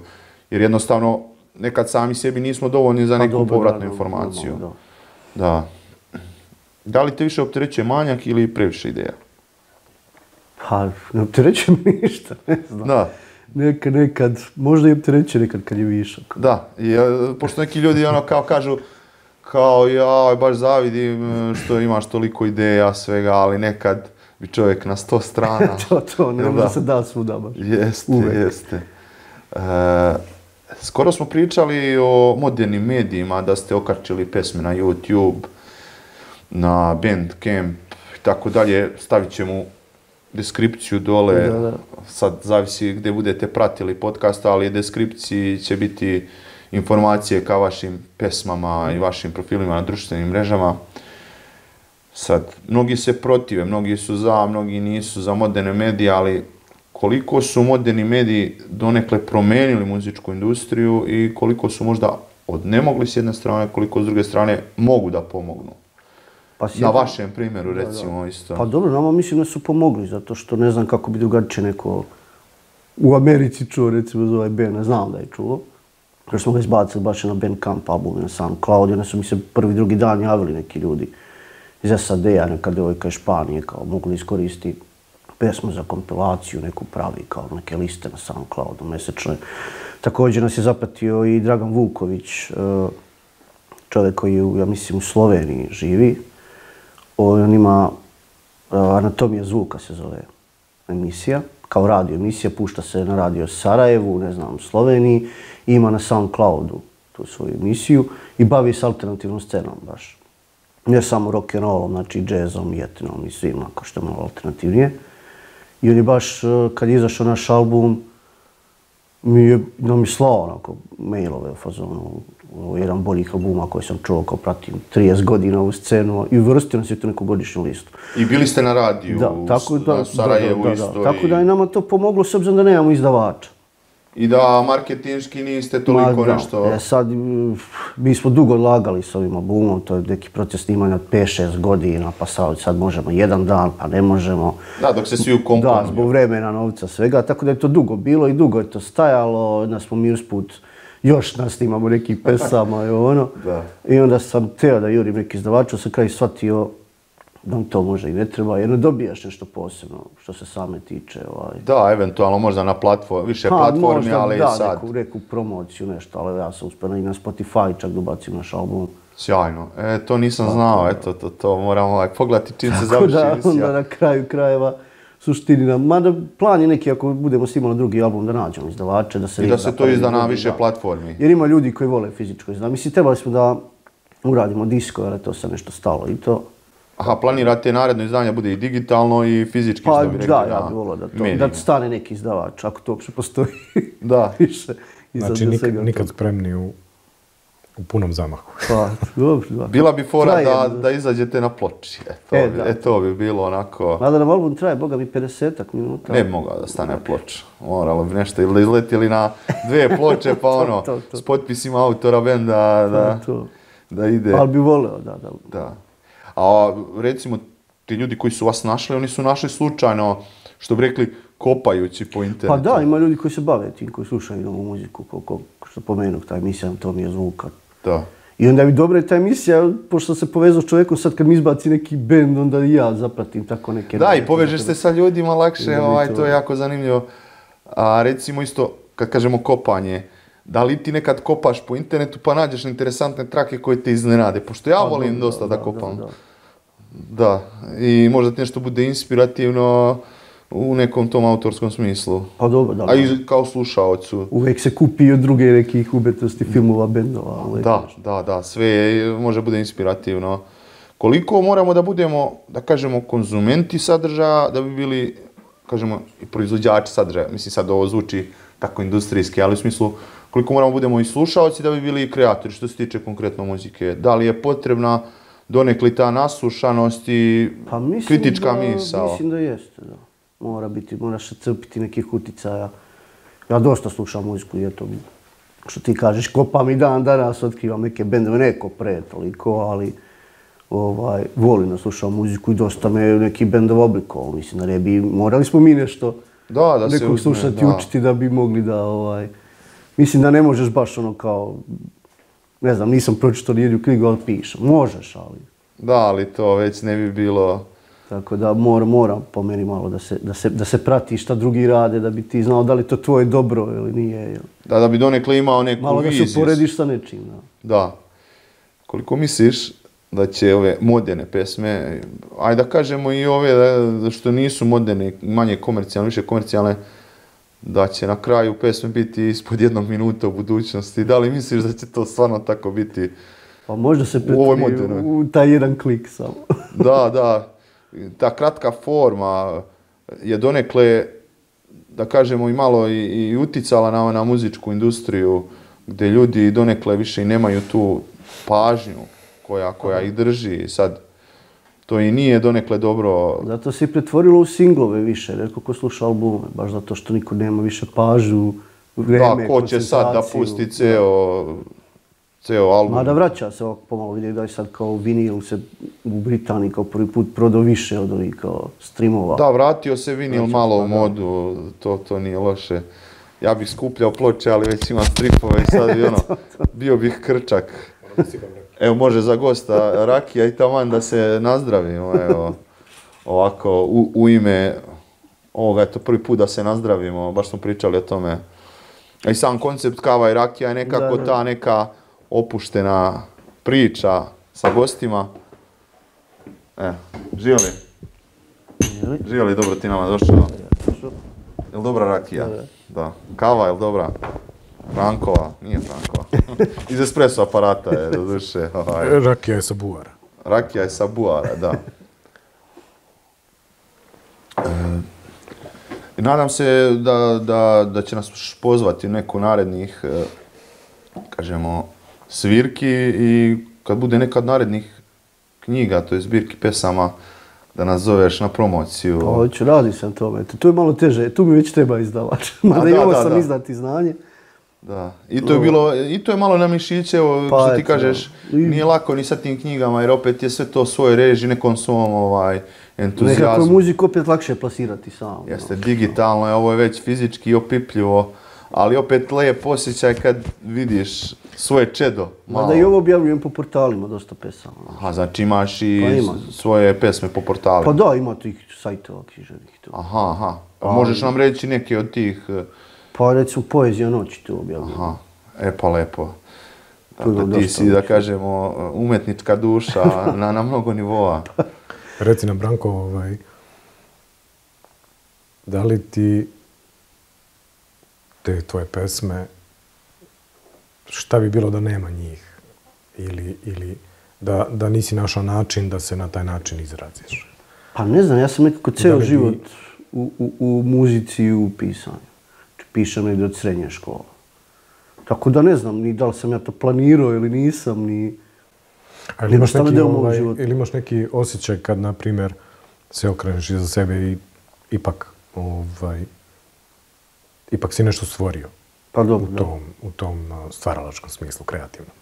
Jer jednostavno nekad sami sebi nismo dovoljni za neku povratnu informaciju. Da. Da li te više opterećuje manjak ili previše ideja?
Pa, ne opterećuje me ništa, ne znam.
Da.
Nekad, možda i opterećuje nekad kad je višak.
Da, pošto neki ljudi kao kažu, kao ja baš zavidim što imaš toliko ideja svega, ali nekad bi čovjek na 100 strana.
to, ne može se da svuda baš.
Jeste. Skoro smo pričali o modernim medijima, da ste okačili pesme na YouTube, na Bandcamp i tako dalje. Stavit ćemo deskripciju dole, sad zavisi gdje budete pratili podcast, ali u deskripciji će biti informacije ka vašim pesmama i vašim profilima na društvenim mrežama. Sad, mnogi se protive, mnogi su za, mnogi nisu za moderne medije, ali koliko su moderni mediji donekle promenili muzičku industriju i koliko su možda odnemogli s jedne strane, koliko s druge strane mogu da pomognu. Na vašem primjeru, recimo, isto.
Pa dobro, nama mislim da su pomogli, zato što ne znam kako bi drugačije neko u Americi čuo, recimo, za ovaj band, ne znam da je čuo. Jer smo ga izbacili baš na Bandcamp album, na SoundCloud, onda su mi se prvi, drugi dan javili neki ljudi iz SAD-a, neka devojka iz Španije, kao mogli iskoristiti pesmu za kompilaciju, neku pravi, kao neke liste na SoundCloudu mesečne. Također nas je zapratio i Dragan Vuković, čovjek koji, ja mislim, u Sloveniji živi. On ima Anatomija zvuka se zove emisija, kao radio emisija, pušta se na radio Sarajevu, ne znam, u Sloveniji, i ima na SoundCloudu tu svoju emisiju i bavi se alternativnom scenom baš. Ne samo rock'n'rollom, znači jazzom, jetinom i svima, kao što je malo alternativnije. I on je baš, kad je izašao naš album, nam je slao onako mailove u fazonu, jedan boljih albuma koji sam čuo, kao pratim 30 godina u scenu i uvrstio nas je tu neku godišnju listu.
I bili ste na radiju na Sarajevu isto.
Tako da je nama to pomoglo s obzirom da nemamo izdavača.
I da marketinški niste toliko nešto...
Sad, mi smo dugo odlagali s ovim albumom, to je neki proces snimanja od 5-6 godina, pa sad možemo jedan dan, pa ne možemo.
Da, dok se svi ukomponuju.
Da, zbog vremena, novca, svega, tako da je to dugo bilo i dugo je to stajalo, da smo mi usput još nasnimamo nekih pesama i ono. I onda sam teo da jurim neki izdavač, sam kraj shvatio da to može i ne treba, jer ne dobijaš nešto posebno što se same tiče.
Da, eventualno možda na više platformi, ali sad...
Da, neku promociju, nešto, ali ja sam uspio i na Spotify čak da ubacim naš album.
Sjajno, to nisam znao, eto, to moram pogledati čim se završi emisija.
Tako da, onda na kraju krajeva, suštini nam, mada plan je neki, ako budemo snimali drugi album, da nađemo izdavače, da se...
I da se to izda na više platformi.
Jer ima ljudi koji vole fizičko izdanje. Mislim, trebali smo da uradimo disko, ali to se nešto stalo i to.
Aha, planirate naredno izdanje bude i digitalno i fizički, što bi rekli.
Da, ja bih volio da stane neki izdavač, ako to uopće postoji.
Da.
Znači, nikad spremni u punom zamahu.
Pa, dobro, da.
Bila bi fora da izađete na ploči. To bi bilo onako...
Mada nam album traje, boga mi, 50-ak minuta.
Ne bi mogao da stane ploča. Moralo bi nešto ili da izletili na 2 ploče, pa ono, s potpisima autora benda da ide.
Ali bi voleo,
da. A recimo, ti ljudi koji su vas našli, oni su našli slučajno, što bi rekli, kopajući po internetu.
Pa da, ima ljudi koji se bave tim, koji slušaju novu muziku, što pomenuh, ta emisija Anatomija zvuka.
Da.
I onda je dobra ta emisija, pošto se povezao s čovjekom, sad kad mi izbaci neki bend, onda i ja zapratim tako neke...
Da, i povežeš se sa ljudima lakše, to je jako zanimljivo. A recimo isto, kad kažemo kopanje, da li ti nekad kopaš po internetu pa nađeš interesantne trake koje te iznenade? Pošto ja volim dosta da kopam. Da, i možda ti nešto bude inspirativno u nekom tom autorskom smislu.
Pa dobro, da.
A i kao slušaocu.
Uvijek se kupi od druge nekih umjetnosti, filmova, bendova.
Da, sve može bude inspirativno. Koliko moramo da budemo, da kažemo, konzumenti sadržaja, da bi bili, kažemo, i proizvođači sadržaja. Mislim, sad ovo zvuči tako industrijski, ali u smislu koliko moramo budemo i slušaoci da bi bili i kreatori što se tiče konkretno muzike. Da li je potrebna donekli ta naslušanost i kritička misao?
Mislim da jeste, da. Moraš se crpiti nekih uticaja. Ja dosta slušam muziku i eto, što ti kažeš, kopam i dan danas, otkrivam neke bendove, neko pre toliko, ali volim da slušam muziku i dosta me neki bendov oblikovao. Mislim da ne bi, morali smo mi nešto nekog slušati i učiti da bi mogli da, mislim da ne možeš baš ono kao, ne znam, nisam pročitao nijednu knjigu, ali pišem. Možeš, ali...
Da, ali to već ne bi bilo...
Tako da mora po meni malo da se prati šta drugi rade, da bi ti znao da li to tvoje dobro ili nije.
Da bi donekle imao neku viziju.
Malo da se uporediš sa nečim.
Da. Koliko misliš da će ove moderne pesme, ajde da kažemo i ove što nisu moderne, manje komercijalne, više komercijalne, da će na kraju pesme biti ispod 1 minuta u budućnosti? Da li misliš da će to stvarno tako biti?
Pa možda se pretvori u taj jedan klik samo.
Da. Ta kratka forma je donekle, da kažemo, i malo i uticala na muzičku industriju, gdje ljudi donekle više i nemaju tu pažnju koja ih drži. Sad, to i nije donekle dobro.
Zato se i pretvorilo u singlove više, netko ko sluša albume, baš zato što niko nema više pažnju, vreme,
da, ko će sad da pusti ceo album.
Mada vraća se ovako pomalo, vidim da je sad kao vinil se u Britaniji kao prvi put prodao više od ovih kao streamova.
Da, vratio se vinil malo u modu, to nije loše. Ja bih skupljao ploče, ali već imam stripove i sad bio bih krčak. Evo, može za gosta rakija i taman da se nazdravimo, evo, ovako, u ime ovoga je to prvi put da se nazdravimo, baš smo pričali o tome. I sam koncept kava i rakija je nekako ta neka opuštena priča sa gostima. Živjeli? Živjeli, dobro ti nama došao. Jel dobra rakija? Da. Kava, jel dobra? Frankova? Nije Frankova. Iz espresso aparata je, do duše.
Rakija je sa buara.
Rakija je sa buara, da. Nadam se da će nas pozvati u neku narednih, kažemo, svirki i kad bude neka od narednih knjiga, to je zbirki pesama, da nas zoveš na promociju.
Pa hoću, radi sam tome. Tu je malo teže, tu mi već treba izdavač. Mada i ovo sam izdati znanje.
Da, i to je malo na mišiće, što ti kažeš, nije lako ni sa tim knjigama, jer opet je sve to svoje reži, nekom svom entuzijazmu.
Nekako je muziku opet lakše plasirati sam.
Jeste, digitalno je, ovo je već fizički opipljivo, ali opet lijep osjećaj kad vidiš svoje čedo.
Mada i ovo objavljujem po portalima, dosta pesama.
Aha, znači imaš i svoje pesme po portalima?
Pa da, ima tih sajtova književnih.
Aha. Možeš nam reći neke od tih...
Pa recimo Poezija noći tu objavljam.
Aha, pa lepo. Dakle, ti si, da kažemo, umetnička duša na mnogo nivoa.
Reci nam, Branko, da li ti te tvoje pesme, šta bi bilo da nema njih? Ili da nisi našao način da se na taj način izraziš?
Pa ne znam, ja sam nekako ceo život u muzici i u pisanju. Pišem negdje od srednje škole. Tako da ne znam ni da li sam ja to planirao ili nisam, ni...
Ali imaš neki osjećaj kad, na primjer, se okreneš iza sebe i ipak si nešto stvorio?
Pa dobro,
u tom stvaralačkom smislu, kreativnom.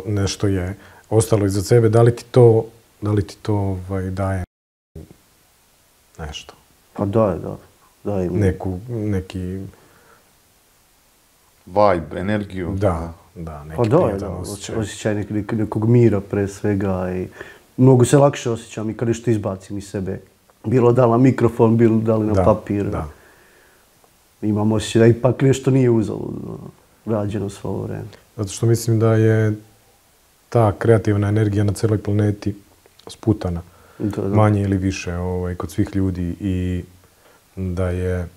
Nešto je ostalo iza sebe, da li ti to daje nešto?
Pa daje.
Neki...
vibe, energiju.
Da, neki prijatan osjećaj.
Osjećaj nekog mira pre svega i mnogo se lakše osjećam i kad nešto izbacim iz sebe. Bilo da li na mikrofon, bilo da li na papir. Da. Imam osjećaj da ipak nešto nije uzaludno rađeno svo ovo vreme.
Zato što mislim da je ta kreativna energija na celoj planeti sputana. Manje ili više kod svih ljudi i da je,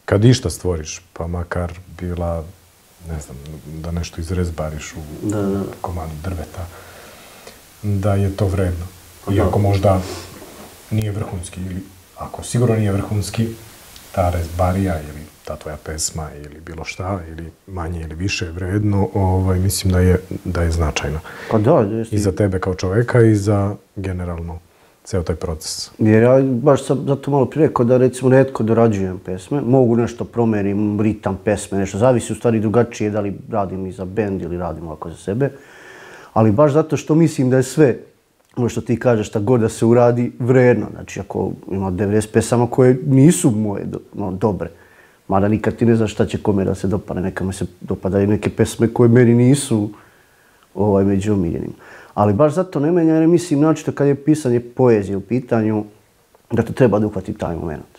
kad išta stvoriš, pa makar bila, ne znam, da nešto izrezbariš u komadu drveta, da je to vredno. Iako možda nije vrhunski, ili ako sigurno nije vrhunski, ta rezbarija ili ta tvoja pesma ili bilo šta, ili manje ili više vredno, mislim da je značajno.
Pa da, jeste.
I za tebe kao čoveka i za generalno ceo taj proces.
Jer ja baš sam zato malo prije rekao da recimo retko dorađujem pesme, mogu nešto promerim, ritam pesme, nešto, zavisi u stvari drugačije da li radim i za bend ili radim ovako za sebe, ali baš zato što mislim da je sve, ono što ti kažeš, šta god da se uradi, vredno. Znači ako ima 90 pesama koje nisu moje dobre, mada nikad ti ne znaš šta će kome da se dopadne, nekome se dopadaju neke pesme koje meni nisu među omiljenima. Ali baš zato ne menja, jer mislim, naočito kad je pisanje poezije u pitanju, da to treba da uhvati taj moment.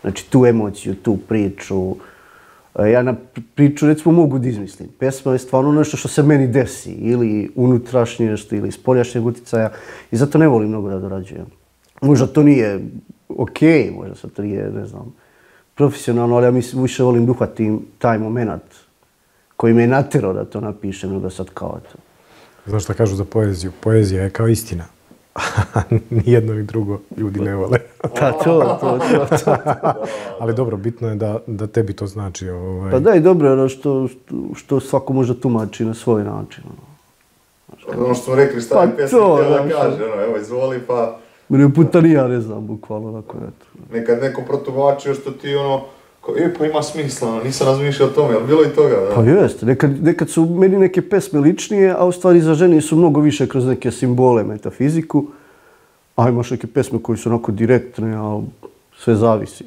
Znači tu emociju, tu priču. Ja na priču recimo mogu da izmislim. Pesma je stvarno nešto što se meni desi, ili unutrašnje nešto, ili spoljašnjeg uticaja. I zato ne volim mnogo da dorađujem. Možda to nije okej, možda sad to nije, ne znam, profesionalno, ali ja mislim više volim da uhvatim taj moment koji me je naterao da to napišem, nego sad kao to.
Znaš šta kažu za poeziju? Poezija je kao istina. Nijedno ni drugo ljudi ne vole.
Pa to.
Ali dobro, bitno je da tebi to znači.
Pa da, i dobro je ono što svako može tumači na svoj način.
Ono što smo rekli, šta je pesnik htio da kaže, evo izvoli pa...
Mene puta ni ja ne znam, bukvalno onako.
Nekad neko protumačio što ti Pa ima smisla, nisam razmišljao o tome, ali bilo i toga, da.
Pa jeste, nekad su meni neke pesme ličnije, a u stvari izraženije su mnogo više kroz neke simbole, metafiziku. A imaš neke pesme koje su onako direktne, a sve zavisi.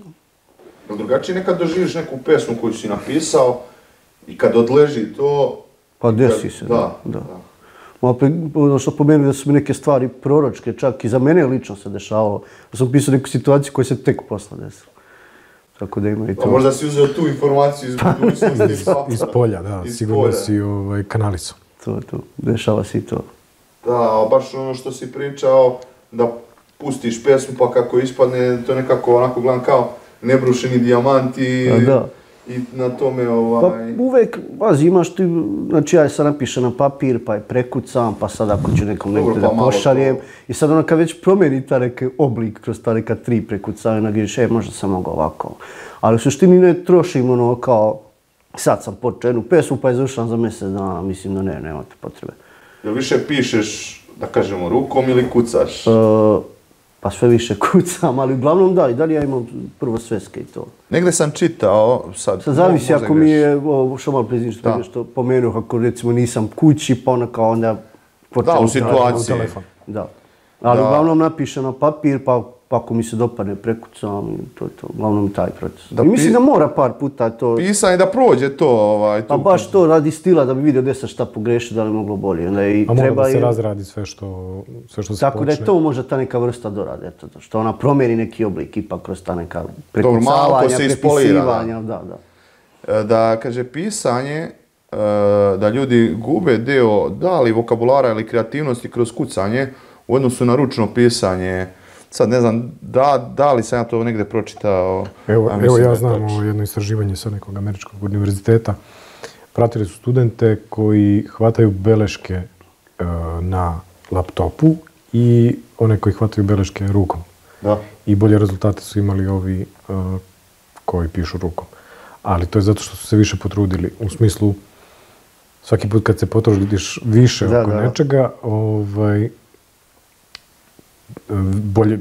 Drugačije nekad doživiš neku pesmu koju si napisao i kad odleži to...
Pa desi se, da. Ono što pomenu da su mi neke stvari proročke, čak i za mene lično se dešavalo. Da sam pisao neku situaciju koja se tek posle desila. Tako da ima i to.
A možda si uzeo tu informaciju iz budućnosti.
Iz polja, da, sigurno si kanaliso.
To, dešava se i to.
Da, baš ono što si pričao, da pustiš pesmu pa kako ispadne, to nekako onako gledam kao nebrušeni dijamant i na tome
Pa uvek, pazi, imaš ti, znači ja sad napišem na papir, pa je prekucam, pa sad ako ću nekom negdje da pošaljem. I sad ono kad već promijeni ta neki oblik kroz ta neka 3 prekucavanja, gdješ, možda sam mogao ovako. Ali u suštini ne trošim ono kao, sad sam počeo jednu pesmu pa je završam za mjesec dana, mislim da nema te potrebe.
Jel više pišeš, da kažemo, rukom ili kucaš?
Pa sve više kucam, ali uglavnom da, i dalje ja imam prvo sveske i to.
Negdje sam čitao, sad
zavisi ako mi je, što malo prezim što pomenuo, kako recimo nisam kući, pa onda
da, u situaciji.
Da. Ali uglavnom napišem na papir, pa ako mi se dopadne prekucam i to je to. Uglavnom taj proces. I mislim da mora par puta to...
Pisanje da prođe to.
Pa baš to radi stila da bi vidio gdje sam šta pogreši, da li moglo bolje.
A mora da se razradi sve što se počne.
Tako da je to možda ta neka vrsta dorade. Što ona promijeni neki oblik ipak kroz ta neka prekucavanja, prepisivanja.
Da, kaže, pisanje, da ljudi gube deo da li vokabulara ili kreativnosti kroz kucanje u odnosu na ručno pisanje. Sad ne znam, da li sam ja to negdje pročitao?
Evo ja znam jedno istraživanje sa nekog američkog univerziteta. Pratili su studente koji hvataju beleške na laptopu i one koji hvataju beleške rukom.
Da.
I bolje rezultate su imali ovi koji pišu rukom. Ali to je zato što su se više potrudili. U smislu, svaki put kad se potrudiš više oko nečega,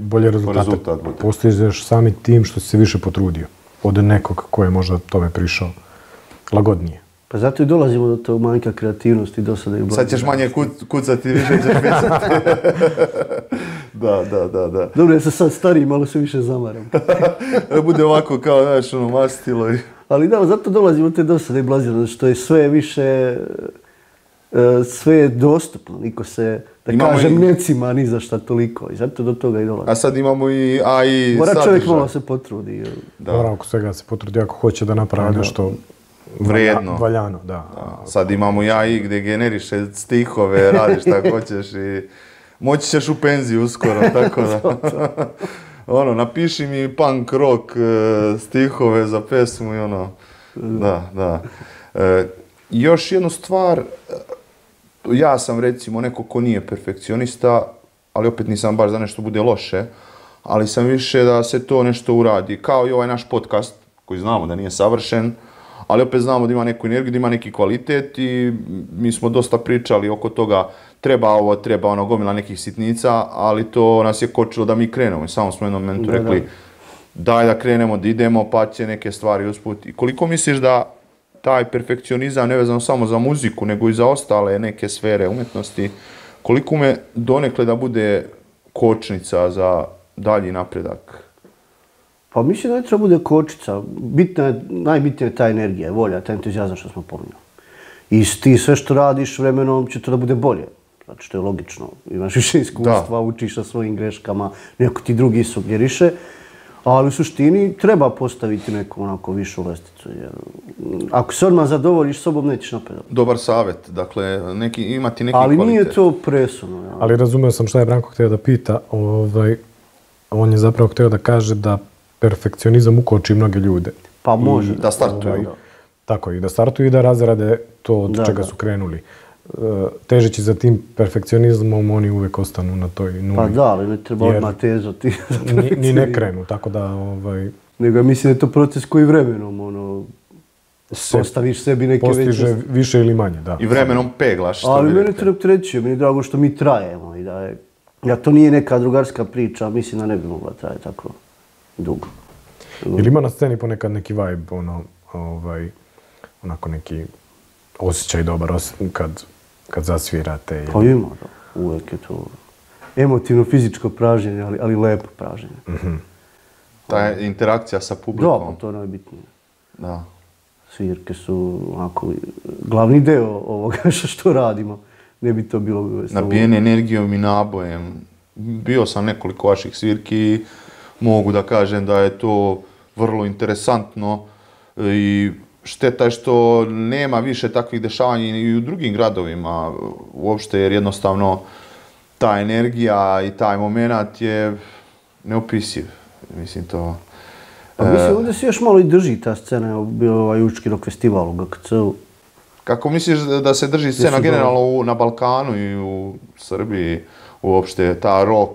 bolje rezultate postižeš sami tim što si se više potrudio od nekog ko je možda tome prišao lagodnije.
Pa zato i dolazimo do tog manjka kreativnosti, dosada i blagog.
Sad ćeš manje kucati, više ćeš pisati. Da.
Dobro, ja sam sad stariji, malo se više zamaram.
Da bude ovako kao, znaš, ono, mastilo.
Ali da, zato dolazimo do te dosade i blaziranosti, što je sve više, sve je dostupno, niko se, da kažem, ne cima ni za šta toliko i zato do toga i dolazi.
A sad imamo i AI
sadržaj. Mora čovjek malo se potrudi.
Mora oko svega se potrudi ako hoće da napravi nešto
vrijedno.
Valjano, da.
Sad imamo i AI gdje generiše stihove, radiš šta hoćeš i moći ćeš u penziju uskoro, tako da. Ono, napiši mi punk rock stihove za pesmu i ono, da. Još jednu stvar, ja sam recimo neko ko nije perfekcionista, ali opet nisam baš da nešto bude loše, ali sam više da se to nešto uradi. Kao i ovaj naš podcast, koji znamo da nije savršen, ali opet znamo da ima neku energiju, da ima neki kvalitet i mi smo dosta pričali oko toga treba ovo, treba ono, gomila nekih sitnica, ali to nas je kočilo da mi krenemo i samo smo u jednom momentu rekli daj da krenemo, da idemo, pa će neke stvari usput. I koliko misliš da taj perfekcionizam, ne vezano samo za muziku, nego i za ostale neke sfere umjetnosti, koliko me donekle da bude kočnica za dalji napredak?
Pa mislim da ne treba bude kočnica. Najbitnija je ta energija, volja, taj entuzijazam što smo pominjali. I ti sve što radiš vremenom će to da bude bolje. Znači, to je logično. Imaš više iskustva, učiš sa svojim greškama, neko ti drugi sugeriše. Ali u suštini treba postaviti neku onako višu lesticu. Jer ako se odmah zadovoljiš sobom, nećeš napredovati.
Dobar savjet, dakle, imati neki kvalitet.
Ali nije to presudno. Ja.
Ali razumio sam šta je Branko htio da pita. On je zapravo htio da kaže da perfekcionizam ukoči mnoge ljude.
Pa može.
Da startuju.
Tako, i da startuju i da razrade to od čega su krenuli. Težeći za tim perfekcionizmom, oni uvijek ostanu na toj nuli.
Pa da, ali ne treba odmah težati.
Ni ne krenu, tako da...
Nego mislim da je to proces koji vremenom, postaviš sebi neke veće...
Postiže više ili manje, da.
I vremenom peglaš.
Ali mene to ne opterećuje, meni je drago što mi trajemo i da je... Ja, to nije neka drugarska priča, mislim da ne bi mogla trajati tako dugo.
Ili ima na sceni ponekad neki vibe, onako neki osjećaj dobar kad zasvirate?
Pa ima, da. Uvijek je to emotivno, fizičko pražnjenje, ali lepo pražnjenje.
Ta interakcija sa publikom.
Da, to je najbitnije.
Da.
Svirke su onako glavni deo ovoga što radimo. Ne bi to bilo...
Nabijeni energijom i nabojem. Bio sam nekoliko vaših svirki i mogu da kažem da je to vrlo interesantno i šteta je što nema više takvih dešavanja i u drugim gradovima uopšte, jer jednostavno ta energija i taj moment je neopisiv. Mislim to...
Mislim, ovdje se još malo i drži ta scena, bio ovaj Učki rock festival u GKC-u.
Kako misliš da se drži scena generalno na Balkanu i u Srbiji, uopšte ta rock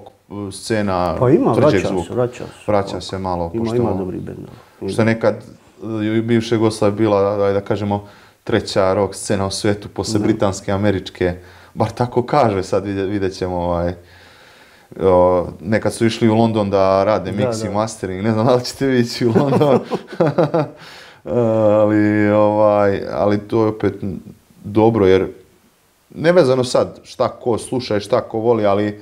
scena tvrđeg zvuka? Vraća se malo.
Ima dobri bendova.
Što je nekad u bivšoj Jugoslaviji bila, da kažemo, treća rock scena u svijetu, posle britanske i američke. Bar tako kaže, sad vidjet ćemo nekad su išli u London da rade mix i mastering, ne znam da li ćete vi ići u London, ali to je opet dobro, jer nevezano sad šta ko sluša i šta ko voli, ali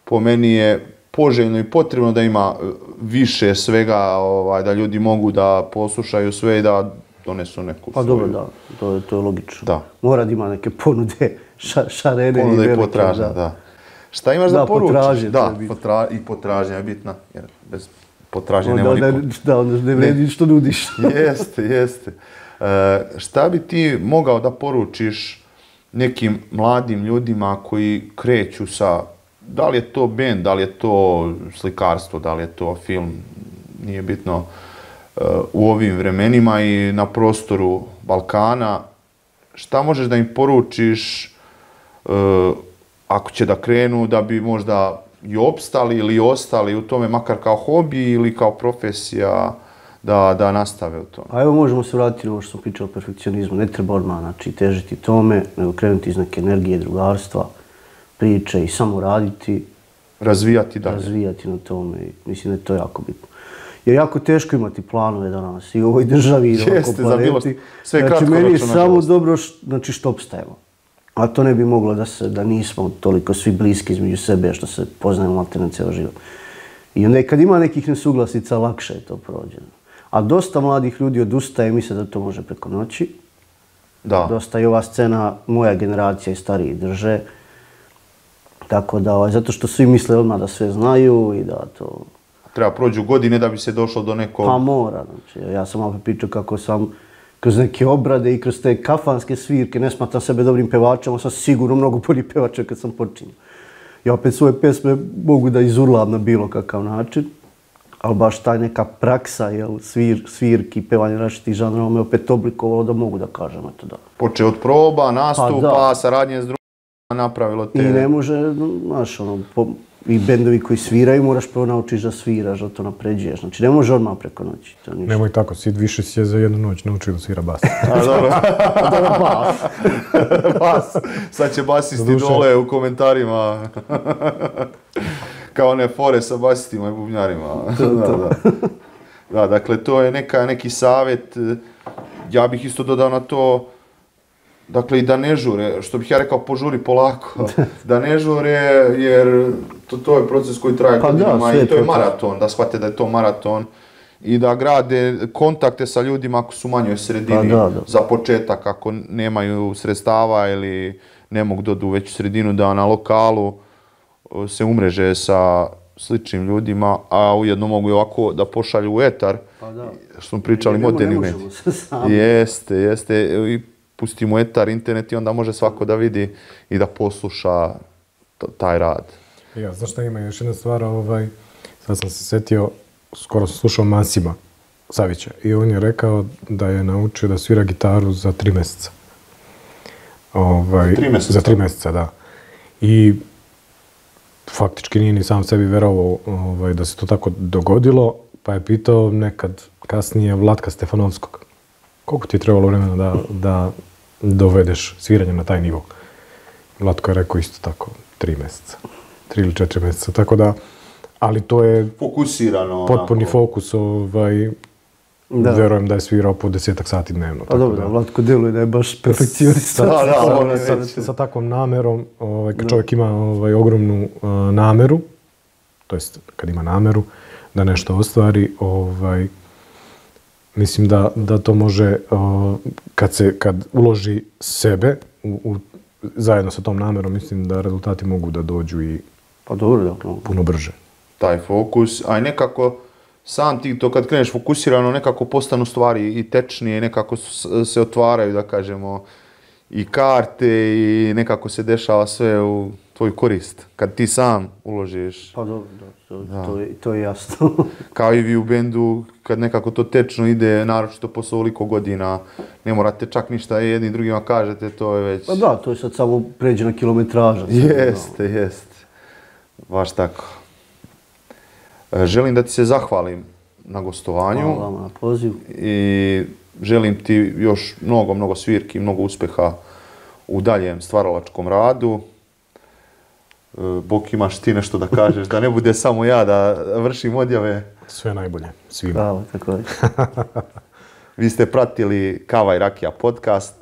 po meni je poželjno i potrebno da ima više svega, da ljudi mogu da poslušaju sve i da donesu neku
svoju... Pa dobro, da, to je logično.
Da.
Mora da ima neke ponude šarene i velike.
Ponude i potražnje, da. Šta imaš da poručiš? Da, i potražnja je bitna, jer bez potražnje nema niko.
Da, onda ne vredi što nudiš.
Jeste. Šta bi ti mogao da poručiš nekim mladim ljudima koji kreću sa, da li je to bend, da li je to slikarstvo, da li je to film, nije bitno, u ovim vremenima i na prostoru Balkana, šta možeš da im poručiš ako će da krenu, da bi možda i opstali ili ostali u tome, makar kao hobi ili kao profesija, da nastave u tome?
A evo možemo se vratiti na ovo što sam pričao o perfekcionizmu. Ne treba odmah težiti tome, nego krenuti iz neke energije, drugarstva, priče i samo raditi.
Razvijati dalje.
Razvijati na tome. Mislim da je to jako bitno. Jer jako teško imati planove danas i u ovoj državi i ovako planeti. Znači, meni je samo dobro što opstajemo. A to ne bi moglo da nismo toliko svi bliski između sebe, što se poznajemo alterne cijelo život. I onda kad ima nekih nesuglasica, lakše je to prođeno. A dosta mladih ljudi odustaje i misle da to može preko noći.
Da.
Dosta i ova scena, moja generacija i stariji drže. Tako da, zato što svi misle odmah da sve znaju i da to...
Treba prođu godine da bi se došlo do nekog...
Pa mora, znači. Ja sam opet pričao kako sam kroz neke obrade i kroz te kafanske svirke, ne smatram sebe dobrim pevačem, ali sam sigurno mnogo bolji pevač kad sam počinio. Ja opet svoje pesme mogu da izurlam na bilo kakav način, ali baš taj neka praksa, svirki, pevanje različitih žanrova me opet oblikovalo da mogu da kažem eto da.
Počeo od proba, nastupa, saradnje s drugima, napravilo te...
I ne može, znaš, i bendovi koji sviraju, moraš prvo naučiš da sviraš, da to napređuješ. Znači, ne može odmah preko noći.
Nemoj tako, Sid više si je za jednu noć naučio da svira bas.
Dobro. Bas. Sad će basisti dole u komentarima. Kao one fore sa basistima i bubnjarima. Da, dakle, to je neki savjet. Ja bih isto dodao na to, dakle, i da ne žure, što bih ja rekao, požuri polako, da ne žure, jer to je proces koji traje godinama i to je maraton, da shvate da je to maraton i da grade kontakte sa ljudima ako su u manjoj sredini za početak, ako nemaju sredstava ili ne mogu dođu u veću sredinu, da na lokalu se umreže sa sličnim ljudima, a ujedno mogu i ovako da pošalju u etar, što smo pričali moderni mediji. Jeste. I pustimo etar, internet i onda može svako da vidi i da posluša taj rad.
Ja, znaš šta ima još jedna stvar, sad sam se setio, skoro sam slušao Masima Savića i on je rekao da je naučio da svira gitaru za 3 mjeseca. Za 3 mjeseca, da. I faktički nije ni sam sebi verovao da se to tako dogodilo, pa je pitao nekad kasnije Vlatka Stefanovskog. Koliko ti je trebalo vremena da dovedeš sviranje na taj nivo? Vlatko je rekao isto tako, 3 mjeseca. 3 ili 4 mjeseca. Tako da, Ali to je
Fokusirano.
potpuni fokus,
Da.
vjerujem da je svirao po 10 sati dnevno.
Pa dobro, Vlatko djeluje da je baš perfekcionista.
Sa takvom namerom, kad čovjek ima ogromnu nameru, to jest kad ima nameru da nešto ostvari, mislim da to može, kad uloži sebe zajedno sa tom namerom, mislim da rezultati mogu da dođu i
Pa dobro,
puno brže.
Taj fokus, a i nekako sam ti to kad kreneš fokusirano nekako postanu stvari i tečnije, nekako se otvaraju, da kažemo, i karte i nekako se dešava sve u tvoju korist. Kad ti sam uložiš.
Pa dobro, to je jasno.
Kao i vi u bendu, kad nekako to tečno ide, naročito posle ovoliko godina, ne morate čak ništa jedni drugima kažete, to je već...
Pa da, to je sad samo pređena kilometraža.
Jeste. Baš tako. Želim da ti se zahvalim na gostovanju.
Hvala vam na poziv.
I želim ti još mnogo svirki, mnogo uspjeha u daljem stvaralačkom radu. Bok, imaš ti nešto da kažeš, da ne bude samo ja da vršim odjave.
Sve najbolje, svima.
Hvala, tako je.
Vi ste pratili Kava i rakija podcast.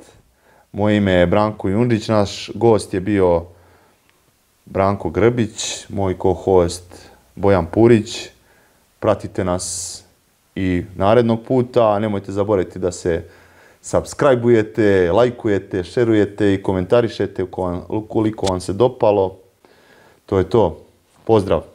Moje ime je Branko Jundžić, naš gost je bio Branko Grbić, moj co-host Bojan Purić. Pratite nas i narednog puta, nemojte zaboraviti da se subscribe-ujete, lajkujete, šerujete i komentarišete ukoliko vam se dopalo. To je to. Pozdrav!